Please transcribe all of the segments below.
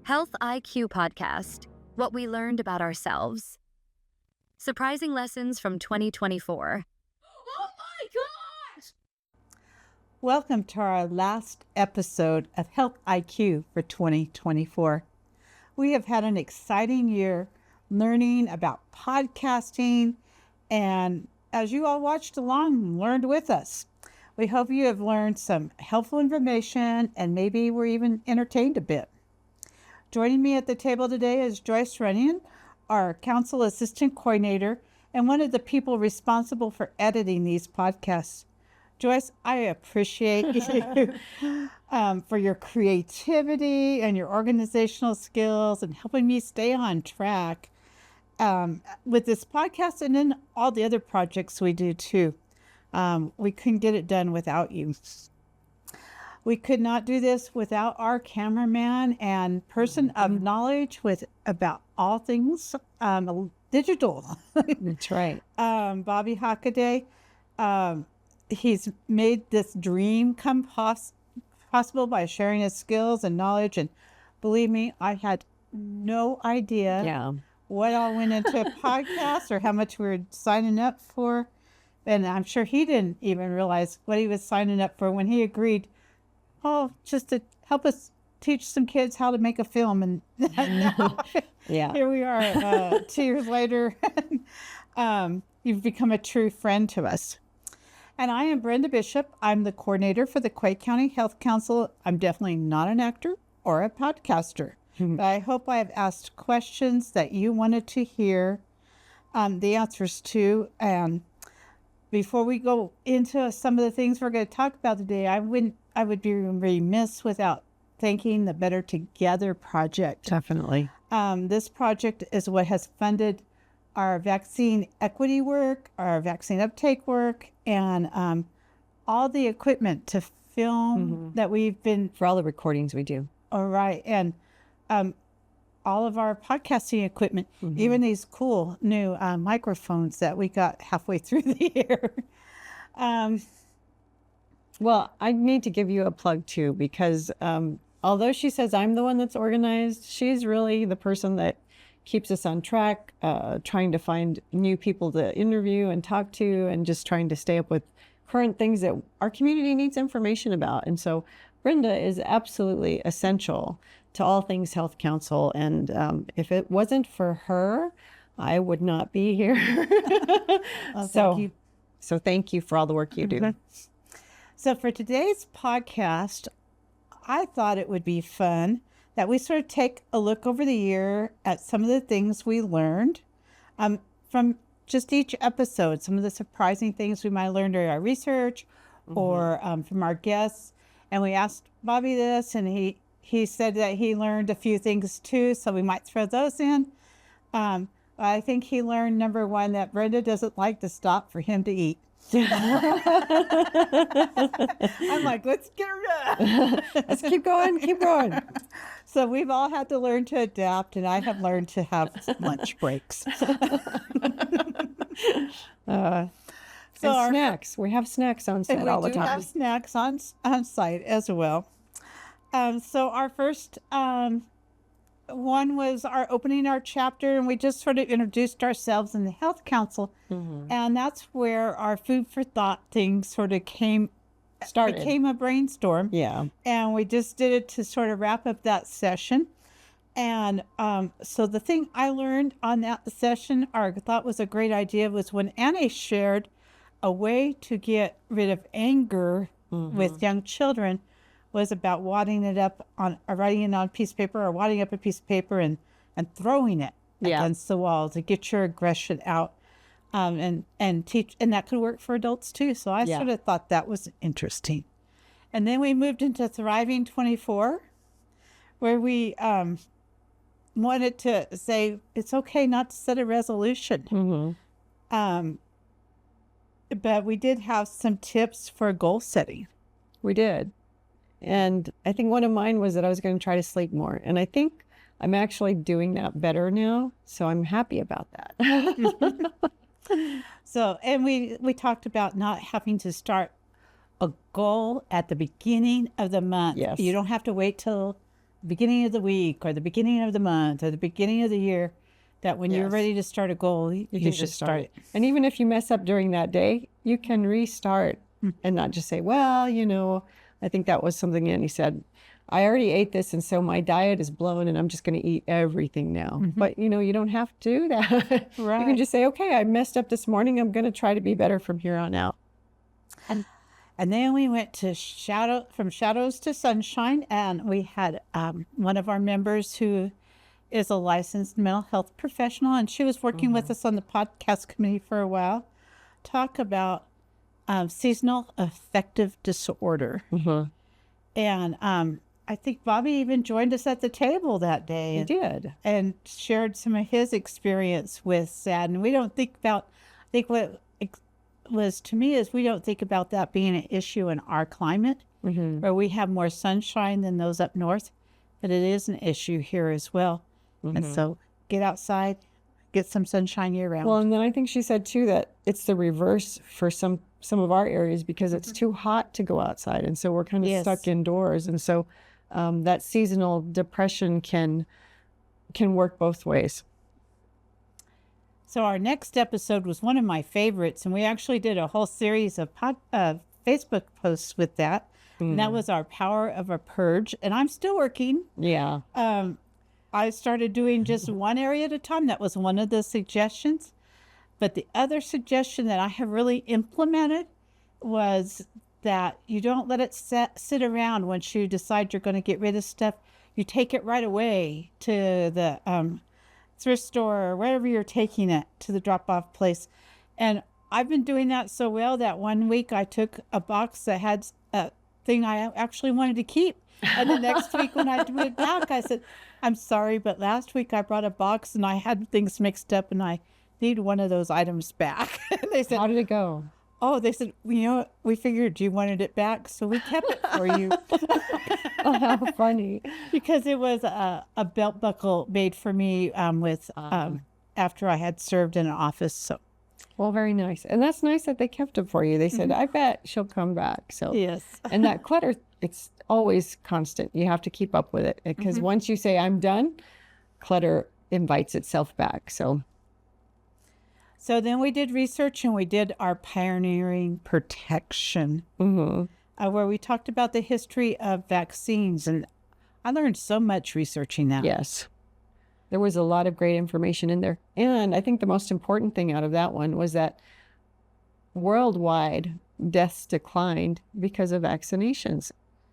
Health IQ Podcast, What We Learned About Ourselves. Surprising Lessons from 2024. Oh my gosh! Welcome to our last episode of Health IQ for 2024. We have had an exciting year learning about podcasting, and as you all watched along, learned with us. We hope you have learned some helpful information and maybe were even entertained a bit. Joining me at the table today is Joyce Runyon, our Council Assistant Coordinator and one of the people responsible for editing these podcasts. Joyce, I appreciate you for your creativity and your organizational skills and helping me stay on track with this podcast and then all the other projects we do too. We couldn't get it done without you. We could not do this without our cameraman and person of knowledge about all things digital. That's right. Bobby Hockaday. He's made this dream come possible by sharing his skills and knowledge. And believe me, I had no idea what all went into a podcast or how much we were signing up for. And I'm sure he didn't even realize what he was signing up for when he agreed. Oh, just to help us teach some kids how to make a film. And now, here we are 2 years later. You've become a true friend to us. And I am Brenda Bishop. I'm the coordinator for the Quake County Health Council. I'm definitely not an actor or a podcaster. But I hope I have asked questions that you wanted to hear the answers to. And before we go into some of the things we're going to talk about today, I would be remiss without thanking the Better Together project. Definitely. This project is what has funded our vaccine equity work, our vaccine uptake work, and all the equipment to film that we've been... For all the recordings we do. All right. And all of our podcasting equipment, even these cool new microphones that we got halfway through the year. Well, I need to give you a plug too, because although she says I'm the one that's organized, she's really the person that keeps us on track, trying to find new people to interview and talk to, and just trying to stay up with current things that our community needs information about. And so Brenda is absolutely essential to all things Health Council. And if it wasn't for her, I would not be here. So thank you for all the work you do. So for today's podcast, I thought it would be fun that we sort of take a look over the year at some of the things we learned from just each episode, some of the surprising things we might have learned during our research or from our guests. And we asked Bobby this, and he said that he learned a few things too, so we might throw those in. I think he learned, number one, that Brenda doesn't like to stop for him to eat. I'm like, let's get her done. Let's keep going. So we've all had to learn to adapt, and I have learned to have lunch breaks. Snacks. We have snacks on site all the time. We do have snacks on site as well. So our first one was opening our chapter, and we just sort of introduced ourselves in the Health Council. And that's where our food for thought thing sort of became a brainstorm. Yeah. And we just did it to sort of wrap up that session. And so the thing I learned on that session, or I thought was a great idea, was when Annie shared a way to get rid of anger with young children was about writing it on a piece of paper, or wadding up a piece of paper and throwing it against the wall to get your aggression out, and teach, and that could work for adults too. So I sort of thought that was interesting. And then we moved into Thriving 24, where we wanted to say it's okay not to set a resolution. But we did have some tips for goal setting. We did. And I think one of mine was that I was going to try to sleep more. And I think I'm actually doing that better now. So I'm happy about that. So, and we talked about not having to start a goal at the beginning of the month. Yes. You don't have to wait till beginning of the week or the beginning of the month or the beginning of the year, that when you're Yes. ready to start a goal, you can can just just start start it. And even if you mess up during that day, you can restart and not just say, well, I think that was something Annie said. I already ate this, and so my diet is blown, and I'm just going to eat everything now. But, you don't have to do that. You Right. can just say, okay, I messed up this morning. I'm going to try to be better from here on out. And then we went to from shadows to sunshine, and we had one of our members who is a licensed mental health professional, and she was working with us on the podcast committee for a while, talk about seasonal affective disorder. And I think Bobby even joined us at the table that day. You did. And shared some of his experience with SAD. And we don't think about, I think what was to me is we don't think about that being an issue in our climate, where we have more sunshine than those up north, but it is an issue here as well. And so get outside, get some sunshine year round. Well, and then I think she said too that it's the reverse for some of our areas because it's too hot to go outside, and so we're kind of Yes. stuck indoors, and so that seasonal depression can work both ways. So our next episode was one of my favorites, and we actually did a whole series of Facebook posts with that. And that was our power of a purge. And I'm still working. Yeah. I started doing just one area at a time. That was one of the suggestions. But the other suggestion that I have really implemented was that you don't let it sit around once you decide you're going to get rid of stuff. You take it right away to the thrift store or wherever you're taking it, to the drop-off place. And I've been doing that so well that one week I took a box that had a thing I actually wanted to keep. And the next week when I went back, I said, I'm sorry, but last week I brought a box and I had things mixed up and I need one of those items back. And they said, How did it go? oh, they said, we figured you wanted it back, so we kept it for you. Oh, how funny. Because it was a belt buckle made for me after I had served in an office. So Well, very nice. And that's nice that they kept it for you. They said, I bet she'll come back. So yes. And that clutter, it's always constant. You have to keep up with it because once you say I'm done, clutter invites itself back. So then we did research and we did our pioneering protection, where we talked about the history of vaccines. And I learned so much researching that. yes, there was a lot of great information in there. And I think the most important thing out of that one was that worldwide deaths declined because of vaccinations.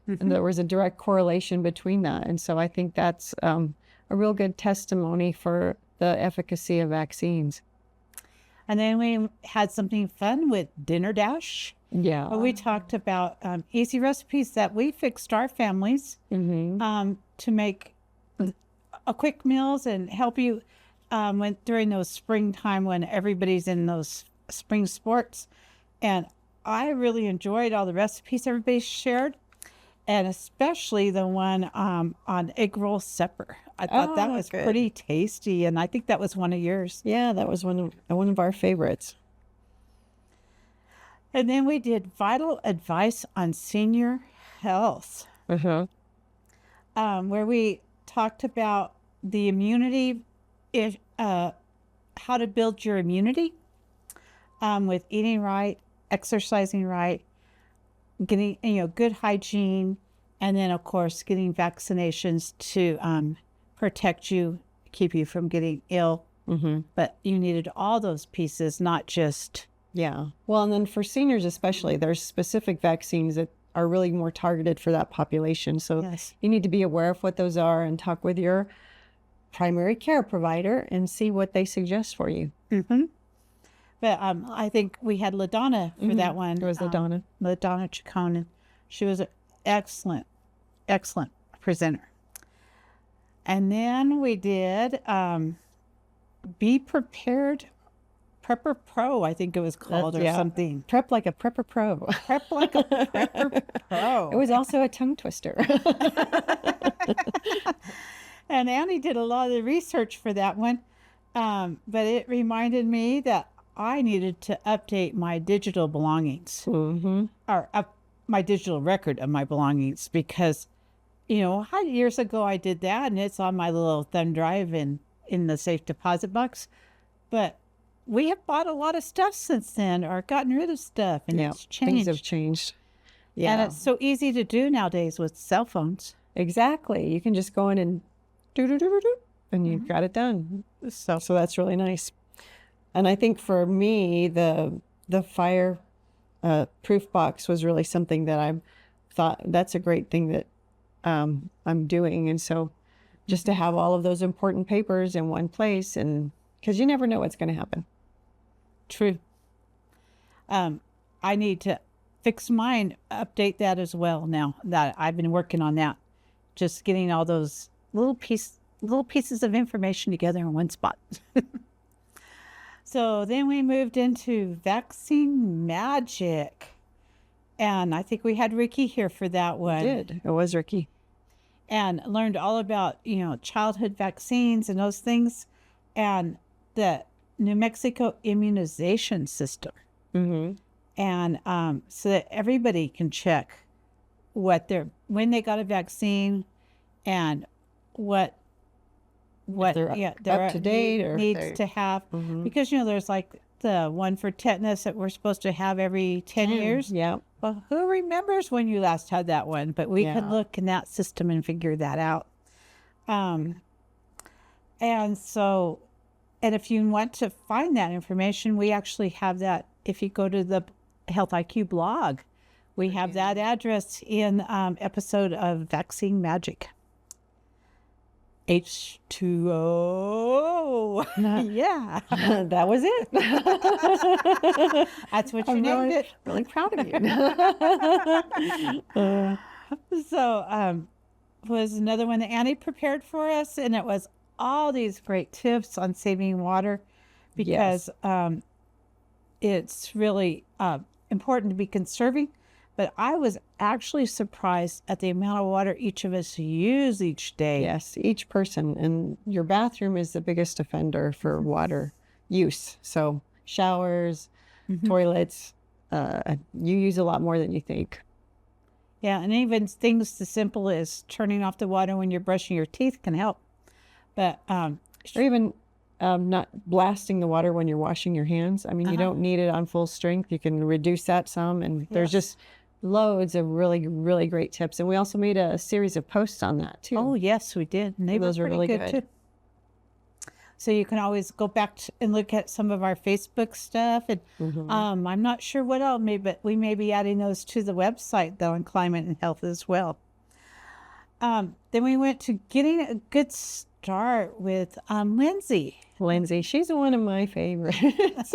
And there was a direct correlation between that. And so I think that's a real good testimony for the efficacy of vaccines. And then we had something fun with Dinner Dash. Yeah. We talked about easy recipes that we fixed our families to make a quick meals and help you during those springtime when everybody's in those spring sports. And I really enjoyed all the recipes everybody shared, and especially the one on egg roll supper. I thought that was good. pretty tasty, and I think that was one of yours. Yeah, that was one of our favorites. And then we did vital advice on senior health, where we talked about the immunity, how to build your immunity with eating right, exercising right, getting good hygiene, and then of course getting vaccinations to protect you, keep you from getting ill. But you needed all those pieces, not just Yeah. Well, and then for seniors especially, there's specific vaccines that are really more targeted for that population. So Yes. you need to be aware of what those are and talk with your primary care provider and see what they suggest for you. But I think we had LaDonna for that one. It was LaDonna. LaDonna Chacon. She was an excellent presenter. And then we did Be Prepared Prepper Pro, I think it was called, or yeah. something. Prep like a prepper pro. Prep like a Prepper Pro. It was also a tongue twister. And Annie did a lot of the research for that one. But it reminded me that I needed to update my digital belongings, or my digital record of my belongings, because years ago I did that, and it's on my little thumb drive in the safe deposit box. But we have bought a lot of stuff since then, or gotten rid of stuff, and Yeah, it's things have changed. changed. And Yeah, it's so easy to do nowadays with cell phones. exactly. You can just go in and do, and you've got it done. So that's really nice. And I think for me, the fire proof box was really something that I thought that's a great thing that I'm doing. And so just to have all of those important papers in one place, and because you never know what's going to happen. True. I need to fix mine, update that as well now that I've been working on that. Just getting all those little pieces of information together in one spot. So then we moved into Vaccine Magic. And I think we had Ricky here for that one. It was Ricky. And learned all about, childhood vaccines and those things, and the New Mexico immunization system. Mm-hmm. And so that everybody can check when they got a vaccine, and what they're up to date, or if needs they're- to have, Mhm. because there's like the one for tetanus that we're supposed to have every 10 years. Yeah. Well, who remembers when you last had that one? But we can Yeah. look in that system and figure that out. And so, and if you want to find that information, we actually have that. If you go to the Health IQ blog, we have that address in episode of Vaccine Magic. H2O. Yeah. That was it. That's what you I'm named really, it. really proud of you. So was another one that Annie prepared for us, and it was all these great tips on saving water, because it's really important to be conserving. But I was actually surprised at the amount of water each of us use each day. Yes, each person. And your bathroom is the biggest offender for water use. So showers, toilets, you use a lot more than you think. Yeah, and even things as simple as turning off the water when you're brushing your teeth can help. But Or even not blasting the water when you're washing your hands. I mean, you don't need it on full strength. You can reduce that some. And there's just loads of really, really great tips. And we also made a series of posts on that too. oh yes, we did. And they Those were are pretty really good good. too. So you can always go back and look at some of our Facebook stuff. And I'm not sure what else, but we may be adding those to the website, though, on climate and health as well. Then we went to getting a good start with Lindsay. Lindsay, she's one of my favorites.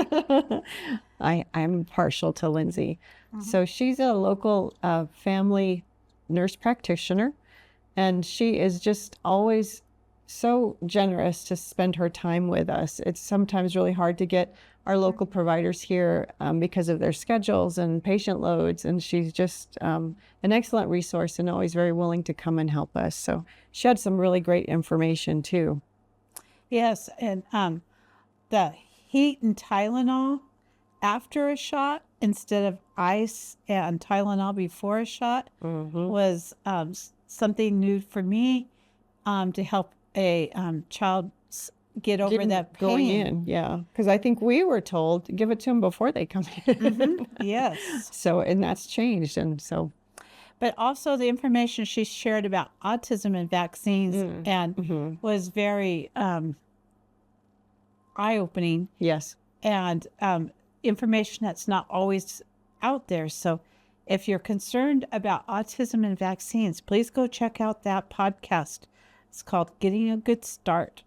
I'm partial to Lindsay. So she's a local family nurse practitioner, and she is just always so generous to spend her time with us. It's sometimes really hard to get our local providers here because of their schedules and patient loads, and she's just an excellent resource and always very willing to come and help us. So she had some really great information too. Yes, and the heat and Tylenol after a shot instead of ice and Tylenol before a shot was something new for me, to help a child get over that pain. Going in, yeah, because I think we were told to give it to them before they come in. Yes. So, and that's changed, and so But also the information she shared about autism and vaccines and was very eye-opening, yes, and information that's not always out there. So if you're concerned about autism and vaccines, please go check out that podcast. It's called Getting a Good Start.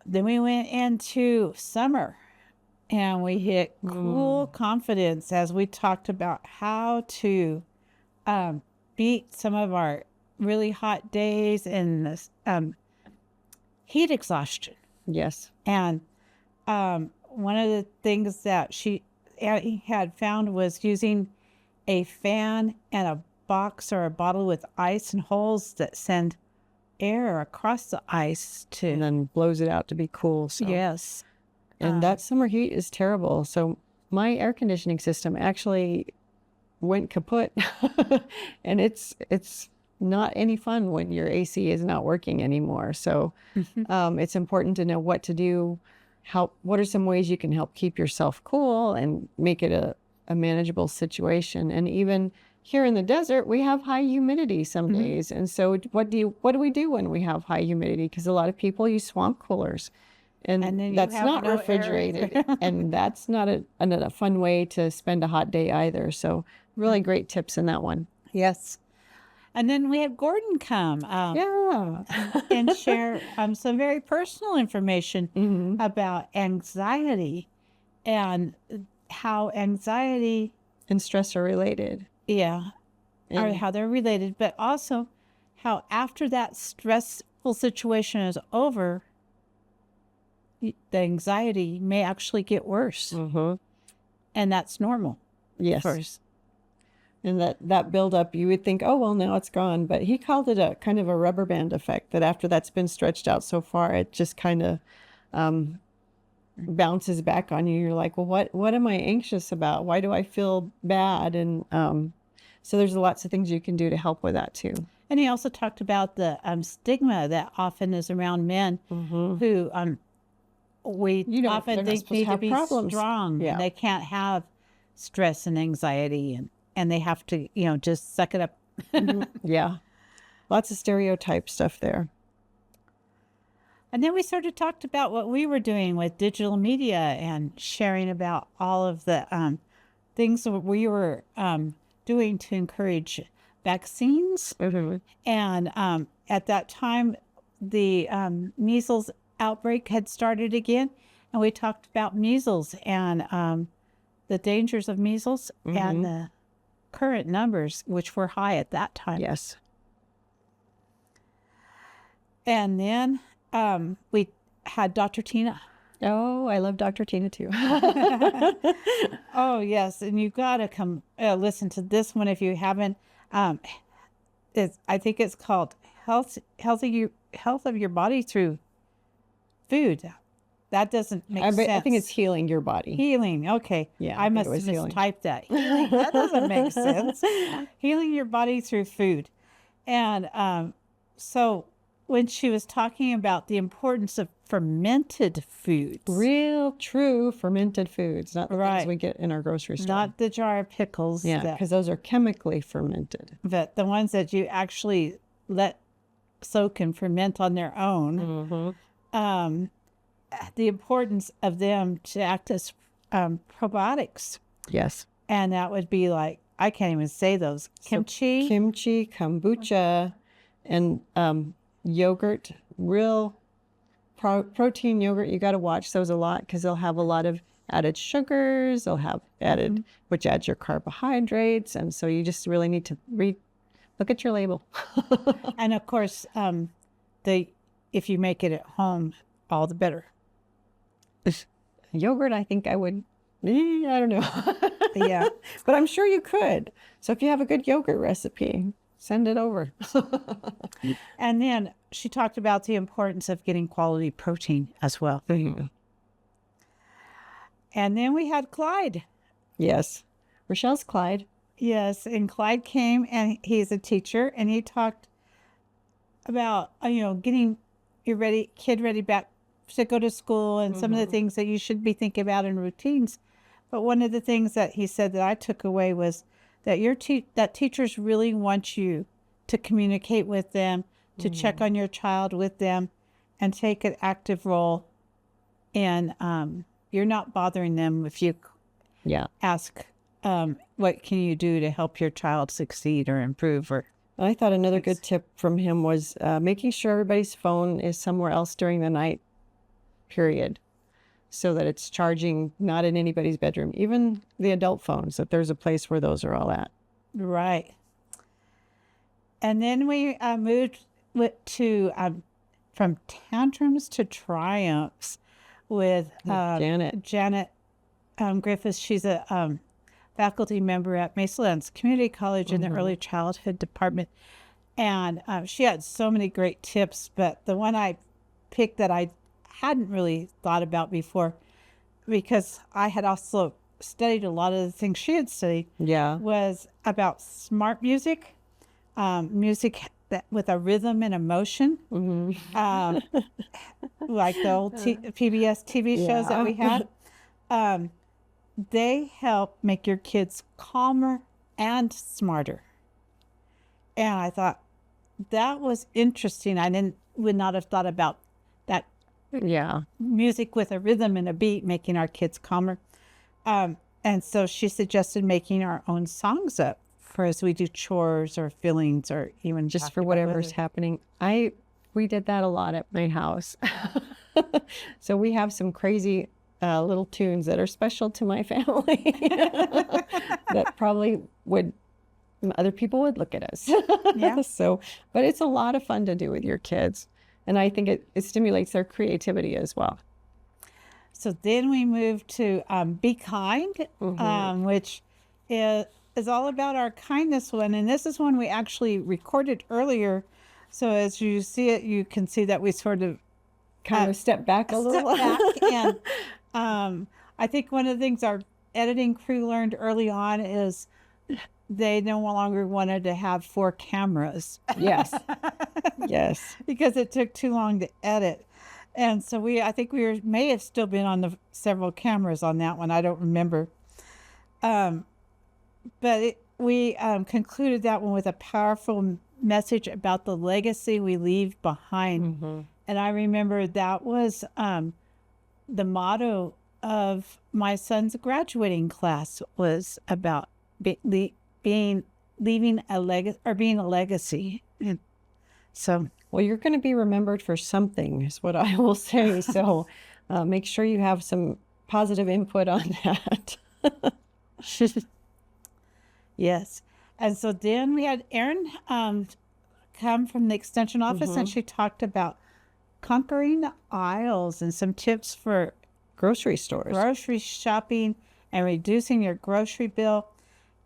Then we went into summer, and we hit cool confidence as we talked about how to beat some of our really hot days and this, heat exhaustion. yes, And one of the things that Annie had found was using a fan and a box or a bottle with ice and holes that send air across the ice and to. then blows it out to be cool. So Yes. and that summer heat is terrible. So my air conditioning system actually went kaput. And it's not any fun when your AC is not working anymore. So it's important to know what to do. What are some ways you can help keep yourself cool and make it a manageable situation? And even here in the desert, we have high humidity some days. And so what do we do when we have high humidity? Because a lot of people use swamp coolers. And then that's you have not no air. refrigerated. And that's not a fun way to spend a hot day either. So really great tips in that one. Yes. And then we had Gordon come Yeah. and share some very personal information about anxiety and how anxiety, And stress are related. or And- how they're related, but also how after that stressful situation is over, the anxiety may actually get worse. And that's normal. Yes. First. And that buildup, you would think, oh, well, now it's gone. But he called it a kind of a rubber band effect, that after that's been stretched out so far, it just kind of bounces back on you. You're like, well, what am I anxious about? Why do I feel bad? And so there's lots of things you can do to help with that too. And he also talked about the stigma that often is around men who we You don't- often they're not think supposed to need to have be problems. strong. Yeah. And they can't have stress and anxiety, and they have to, just suck it up. Yeah. Lots of stereotype stuff there. And then we sort of talked about what we were doing with digital media and sharing about all of the things that we were doing to encourage vaccines. And at that time, the measles outbreak had started again. And we talked about measles and the dangers of measles and the current numbers, which were high at that time. Yes. And then we had Dr. Tina. Oh, I love Dr. Tina too. Oh, yes. And you've got to come listen to this one if you haven't. I think it's called Health of Your Body Through Food. That doesn't make sense. I think it's healing your body. Healing. Okay. Yeah, I I think must it have was healing. mistyped that. Healing. That doesn't make sense. Healing your body through food. And so when she was talking about the importance of fermented foods, Real, true fermented foods, not the Right. things we get in our grocery store. not the jar of pickles, Yeah, because those are chemically fermented. but the ones that you actually let soak and ferment on their own, the importance of them to act as probiotics. Yes. And that would be like, I can't even say those. Kimchi. Kimchi, kombucha, and yogurt, real protein yogurt. You got to watch those a lot because they'll have a lot of added sugars. They'll have added, which adds your carbohydrates. And so you just really need to look at your label. And of course, if you make it at home, all the better. Yogurt, I think I would, I don't know. Yeah. But I'm sure you could. So if you have a good yogurt recipe, send it over. And then she talked about the importance of getting quality protein as well. And then we had Clyde. Yes. Rochelle's Clyde. Yes, and Clyde came, and he's a teacher, and he talked about getting your kid ready back to go to school, and some of the things that you should be thinking about in routines. But one of the things that he said that I took away was that that teachers really want you to communicate with them, to check on your child with them, and take an active role. And you're not bothering them if you Yeah. ask, what can you do to help your child succeed or improve? Or I thought another good tip from him was making sure everybody's phone is somewhere else during the night, period, so that it's charging not in anybody's bedroom, even the adult phones, that there's a place where those are all at. right. And then we moved to from tantrums to triumphs with Janet Griffiths. She's a faculty member at Mesalands Community College in the early childhood department. And she had so many great tips, but the one I picked that I hadn't really thought about before, because I had also studied a lot of the things she had studied Yeah. was about smart music, music that with a rhythm and emotion, like the old PBS TV shows that we had. They help make your kids calmer and smarter. And I thought that was interesting. Would not have thought about that Yeah. music with a rhythm and a beat making our kids calmer. And so she suggested making our own songs up for as we do chores or feelings or even Just talking for about whatever's weather. happening. We did that a lot at my house. So we have some crazy little tunes that are special to my family that probably would other people would look at us. Yeah. So, but it's a lot of fun to do with your kids. And I think it stimulates their creativity as well. So then we moved to Be Kind, which is all about our kindness one. And this is one we actually recorded earlier. So as you see it, you can see that we sort of Kind of step back a little. back. And I think one of the things our editing crew learned early on is they no longer wanted to have 4 cameras. Yes. Yes. Because it took too long to edit. And so I think may have still been on the several cameras on that one. I don't remember. But we concluded that one with a powerful message about the legacy we leave behind. And I remember that was the motto of my son's graduating class was about leaving a legacy or being a legacy. And so, well, you're going to be remembered for something, is what I will say. So make sure you have some positive input on that. yes. And so then we had Erin come from the extension office, and she talked about conquering the aisles and some tips for Grocery stores. grocery shopping and reducing your grocery bill.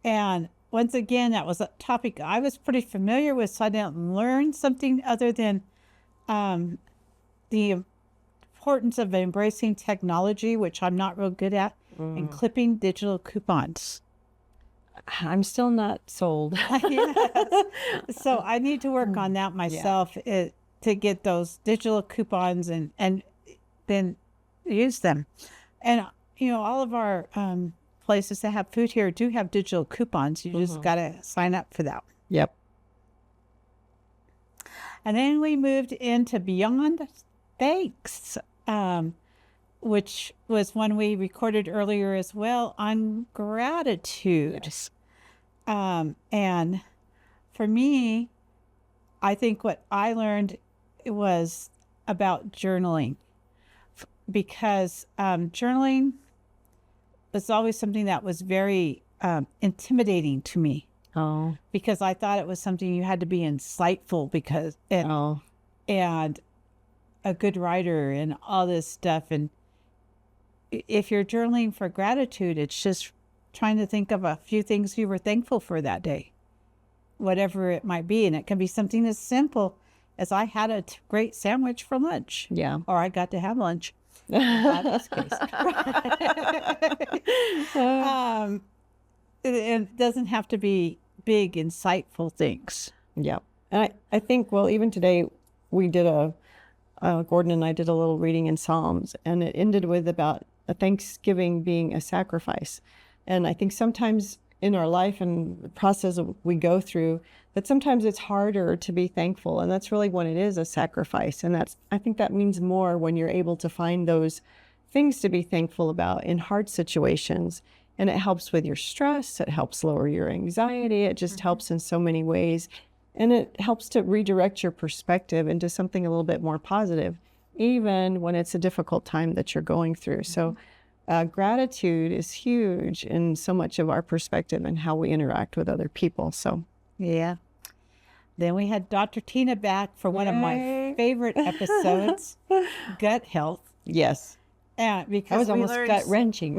And once again, that was a topic I was pretty familiar with, so I didn't learn something other than the importance of embracing technology, which I'm not real good at, and clipping digital coupons. I'm still not sold. Yes. So I need to work on that myself to get those digital coupons and then use them. And, all of our places that have food here do have digital coupons. You just got to sign up for that. Yep. And then we moved into Beyond Thanks, which was one we recorded earlier as well on gratitude. Yes. And for me, I think what I learned was about journaling, because journaling was always something that was very intimidating to me, Oh. because I thought it was something you had to be insightful and a good writer and all this stuff. And if you're journaling for gratitude, it's just trying to think of a few things you were thankful for that day, whatever it might be. And it can be something as simple as I had a great sandwich for lunch, Yeah. or I got to have lunch. In this case. It doesn't have to be big, insightful things. Yeah. And I think, well, even today we did Gordon and I did a little reading in Psalms, and it ended with about a Thanksgiving being a sacrifice. And I think sometimes in our life and the process we go through, that sometimes it's harder to be thankful. And that's really when it is a sacrifice. And I think that means more when you're able to find those things to be thankful about in hard situations. And it helps with your stress. It helps lower your anxiety. It just helps in so many ways. And it helps to redirect your perspective into something a little bit more positive, even when it's a difficult time that you're going through. So gratitude is huge in so much of our perspective and how we interact with other people. So Yeah. Then we had Dr. Tina back for one of my Yay. favorite episodes, gut health. yes, And I because was we almost learned gut wrenching.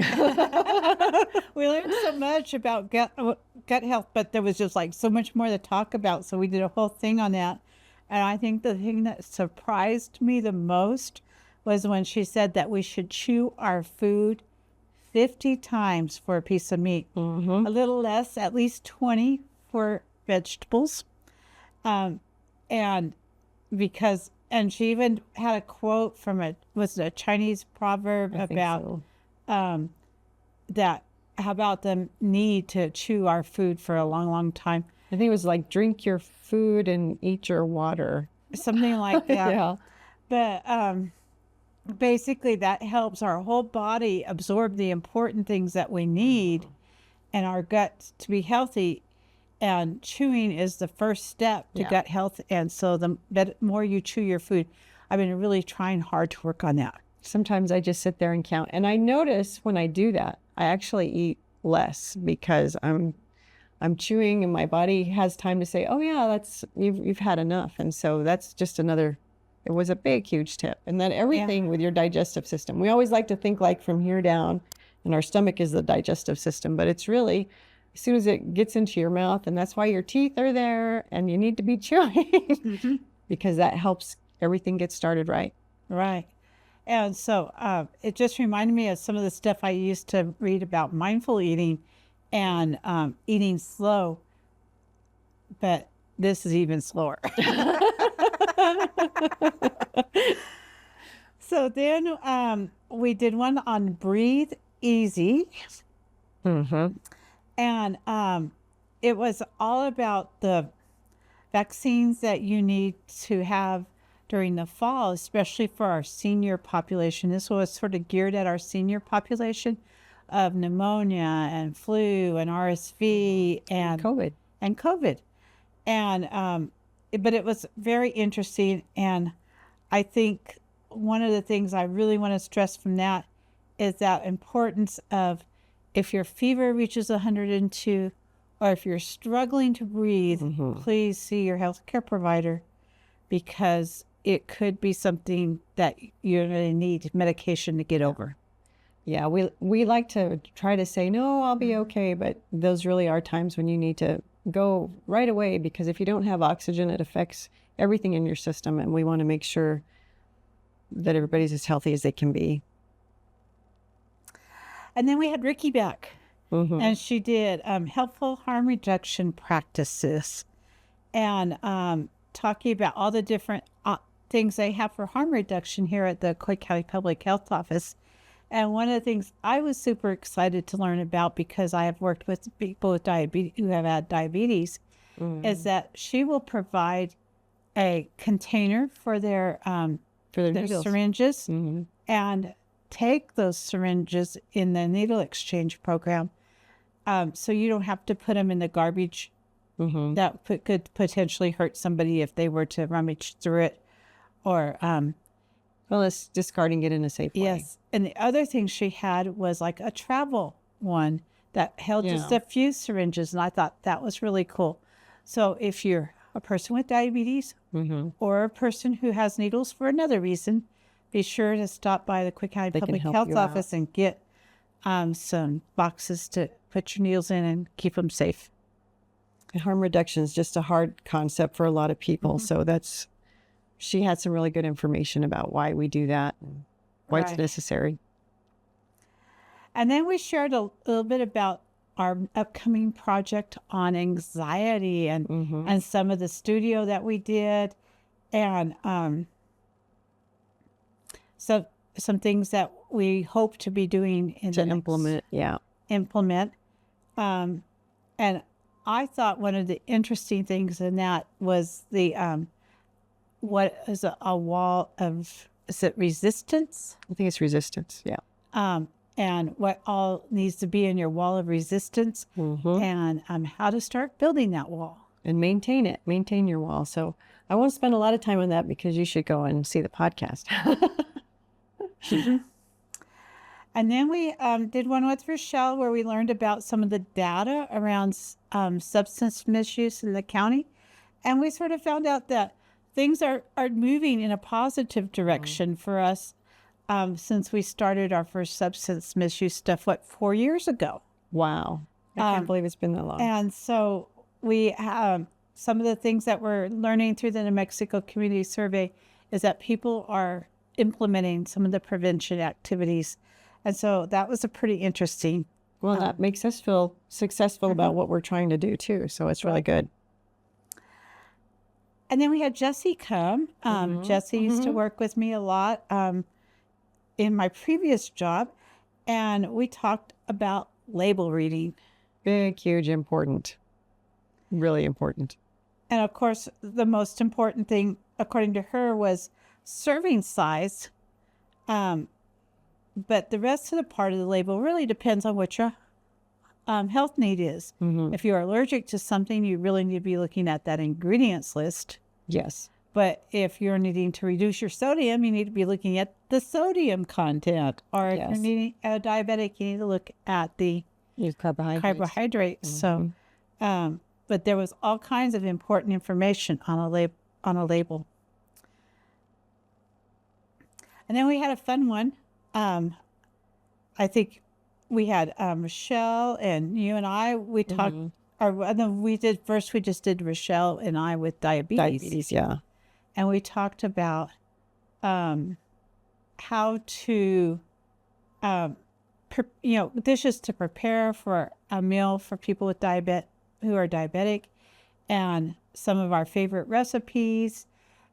we learned so much about gut health, but there was just like so much more to talk about. So we did a whole thing on that. And I think the thing that surprised me the most was when she said that we should chew our food 50 times for a piece of meat, a little less, at least 20 for vegetables. And she even had a quote from was it a Chinese proverb about that, how about the need to chew our food for a long, long time. I think it was like drink your food and eat your water. Something like that. Yeah. But basically that helps our whole body absorb the important things that we need and our gut to be healthy. And chewing is the first step to gut health. And so the more you chew your food, I've been really trying hard to work on that. Sometimes I just sit there and count. And I notice when I do that, I actually eat less because I'm chewing and my body has time to say, oh yeah, you've had enough. And so that's just it was a big, huge tip. And then everything with your digestive system. We always like to think like from here down and our stomach is the digestive system, but it's really as soon as it gets into your mouth, and that's why your teeth are there and you need to be chewing because that helps everything get started right. Right. And so it just reminded me of some of the stuff I used to read about mindful eating and eating slow, but this is even slower. So then we did one on Breathe Easy. And it was all about the vaccines that you need to have during the fall, especially for our senior population. This was sort of geared at our senior population of pneumonia and flu and RSV and COVID. And but it was very interesting. And I think one of the things I really want to stress from that is that importance of if your fever reaches 102 or if you're struggling to breathe, please see your healthcare provider because it could be something that you're going to need medication to get over. Yeah, we like to try to say, no, I'll be okay. But those really are times when you need to go right away because if you don't have oxygen, it affects everything in your system. And we want to make sure that everybody's as healthy as they can be. And then we had Ricky back, and she did helpful harm reduction practices and talking about all the different things they have for harm reduction here at the Coy County Public Health Office. And one of the things I was super excited to learn about because I have worked with people with diabetes who have had diabetes is that she will provide a container for their syringes and take those syringes in the needle exchange program. So you don't have to put them in the garbage that could potentially hurt somebody if they were to rummage through it or well, it's discarding it in a safe way. Yes. And the other thing she had was like a travel one that held just a few syringes. And I thought that was really cool. So if you're a person with diabetes or a person who has needles for another reason, be sure to stop by the Coy County Public Health Office and get some boxes to put your needles in and keep them safe. And harm reduction is just a hard concept for a lot of people. So she had some really good information about why we do that and why it's necessary. And then we shared a little bit about our upcoming project on anxiety and some of the studio that we did and so some things that we hope to be doing implement. And I thought one of the interesting things in that was the what is a wall of, is it resistance? I think it's resistance. Yeah. And what all needs to be in your wall of resistance and how to start building that wall. And maintain your wall. So I won't spend a lot of time on that because you should go and see the podcast. And then we did one with Rochelle where we learned about some of the data around substance misuse in the county. And we sort of found out that things are moving in a positive direction for us since we started our first substance misuse stuff, 4 years ago? Wow. I can't believe it's been that long. And so we have some of the things that we're learning through the New Mexico Community Survey is that people are implementing some of the prevention activities And so that was a pretty interesting. Well, that makes us feel successful about what we're trying to do too. So it's really good. And then we had Jessie come. Jessie used to work with me a lot in my previous job. And we talked about label reading. Big, huge, important. Really important. And of course, the most important thing, according to her, was serving size. But the rest of the part of the label really depends on what your health need is. If you're allergic to something, you really need to be looking at that ingredients list. Yes. But if you're needing to reduce your sodium, you need to be looking at the sodium content. Or if you're needing a diabetic, you need to look at the carbohydrates. So, but there was all kinds of important information on a label. And then we had a fun one. I think we had Rochelle and you and I. We talked. We just did Rochelle and I with diabetes. Yeah. And we talked about how to, dishes to prepare for a meal for people with who are diabetic, and some of our favorite recipes.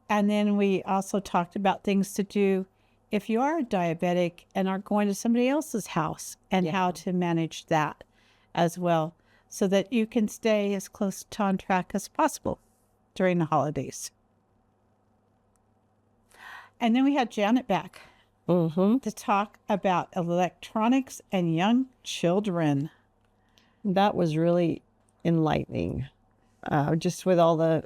And then we also talked about things to do if you are diabetic and are going to somebody else's house, and how to manage that as well, so that you can stay as close to on track as possible during the holidays. And then we had Janet back to talk about electronics and young children. That was really enlightening. Just with all the,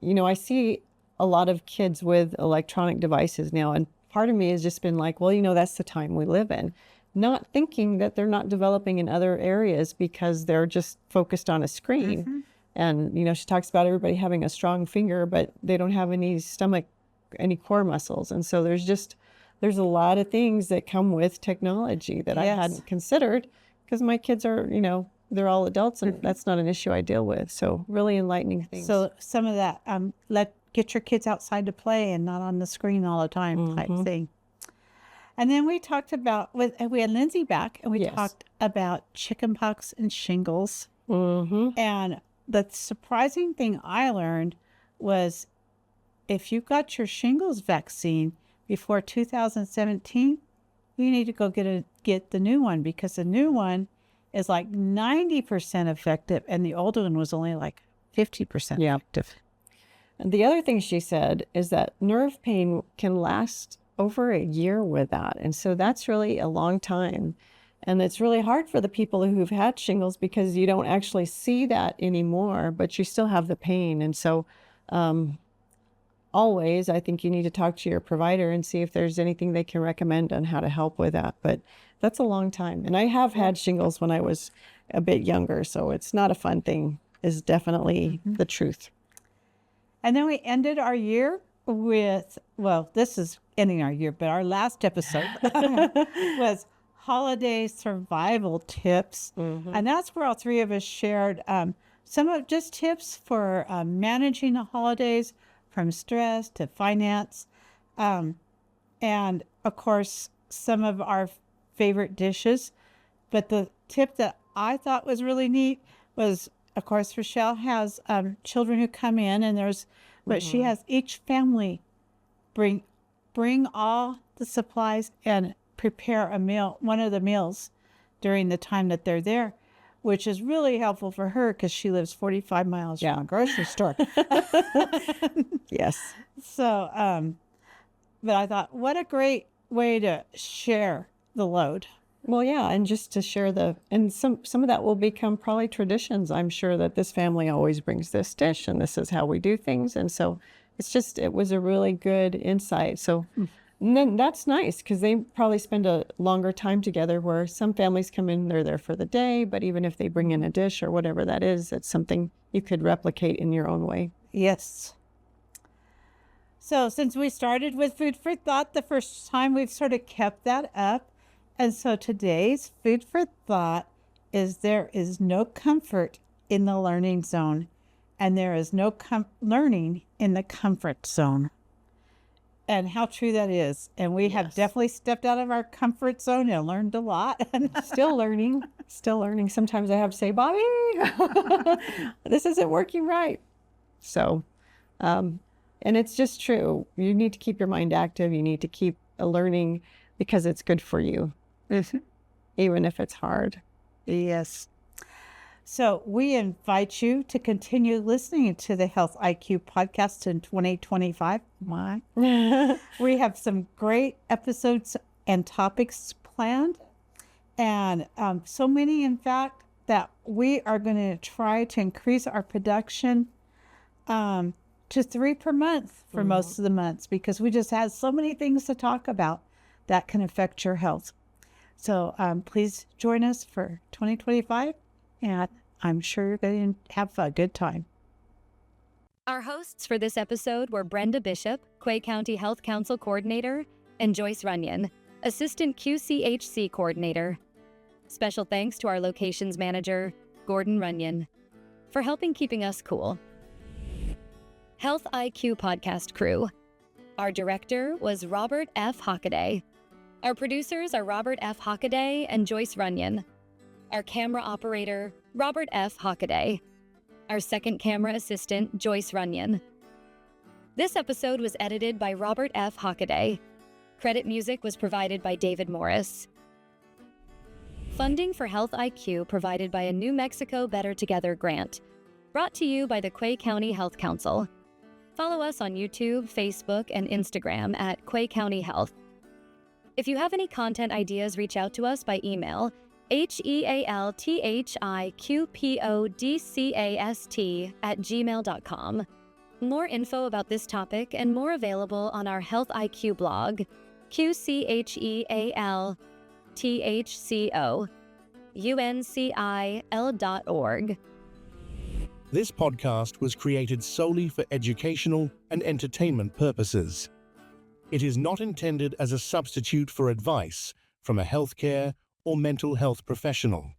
I see a lot of kids with electronic devices now, and part of me has just been like, well, that's the time we live in. Not thinking that they're not developing in other areas because they're just focused on a screen. And, she talks about everybody having a strong finger, but they don't have any core muscles. And so there's a lot of things that come with technology that I hadn't considered, because my kids are, they're all adults, and that's not an issue I deal with. So really enlightening things. So some of that, get your kids outside to play and not on the screen all the time type thing. And then we talked about, we had Lindsay back, and we talked about chickenpox and shingles. And the surprising thing I learned was, if you got your shingles vaccine before 2017, you need to go get the new one, because the new one is like 90% effective, and the older one was only like 50% effective. And the other thing she said is that nerve pain can last over a year with that. And so that's really a long time. And it's really hard for the people who've had shingles, because you don't actually see that anymore, but you still have the pain. And so always, I think you need to talk to your provider and see if there's anything they can recommend on how to help with that. But that's a long time. And I have had shingles when I was a bit younger, so it's not a fun thing, is definitely the truth. And then we ended our year with, this is ending our year, but our last episode was holiday survival tips. And that's where all three of us shared some of just tips for managing the holidays, from stress to finance. And of course, some of our favorite dishes. But the tip that I thought was really neat was, of course, Rochelle has children who come in, and but she has each family bring all the supplies and prepare a meal, one of the meals, during the time that they're there, which is really helpful for her, because she lives 45 miles from a grocery store. Yes. So, but I thought, what a great way to share the load. Well, yeah, and just to share and some of that will become probably traditions. I'm sure that this family always brings this dish, and this is how we do things. And so it was a really good insight. So and then that's nice, because they probably spend a longer time together, where some families come in, they're there for the day, but even if they bring in a dish or whatever that is, it's something you could replicate in your own way. Yes. So since we started with Food for Thought the first time, we've sort of kept that up. And so today's Food for Thought is, there is no comfort in the learning zone, and there is no learning in the comfort zone. and how true that is. And we have Yes. definitely stepped out of our comfort zone and learned a lot. Still learning, still learning. Sometimes I have to say, Bobby, this isn't working right. So, and it's just true. You need to keep your mind active. You need to keep learning because it's good for you, even if it's hard. Yes. So we invite you to continue listening to the Health IQ podcast in 2025. Why? We have some great episodes and topics planned, and so many, in fact, that we are going to try to increase our production to 3 per month for most of the months, because we just have so many things to talk about that can affect your health. So please join us for 2025, and I'm sure you're going to have a good time. Our hosts for this episode were Brenda Bishop, Quay County Health Council Coordinator, and Joyce Runyon, Assistant QCHC Coordinator. Special thanks to our locations manager, Gordon Runyon, for helping keeping us cool. Health IQ podcast crew. Our director was Robert F. Hockaday. Our producers are Robert F. Hockaday and Joyce Runyon. Our camera operator, Robert F. Hockaday. Our second camera assistant, Joyce Runyon. This episode was edited by Robert F. Hockaday. Credit music was provided by David Morris. Funding for Health IQ provided by a New Mexico Better Together grant. Brought to you by the Quay County Health Council. Follow us on YouTube, Facebook, and Instagram at Quay County Health. If you have any content ideas, reach out to us by email, healthikpodcast@gmail.com. More info about this topic and more available on our Health IQ blog, QCHEALTHCO.UNCIL.org. This podcast was created solely for educational and entertainment purposes. It is not intended as a substitute for advice from a healthcare or mental health professional.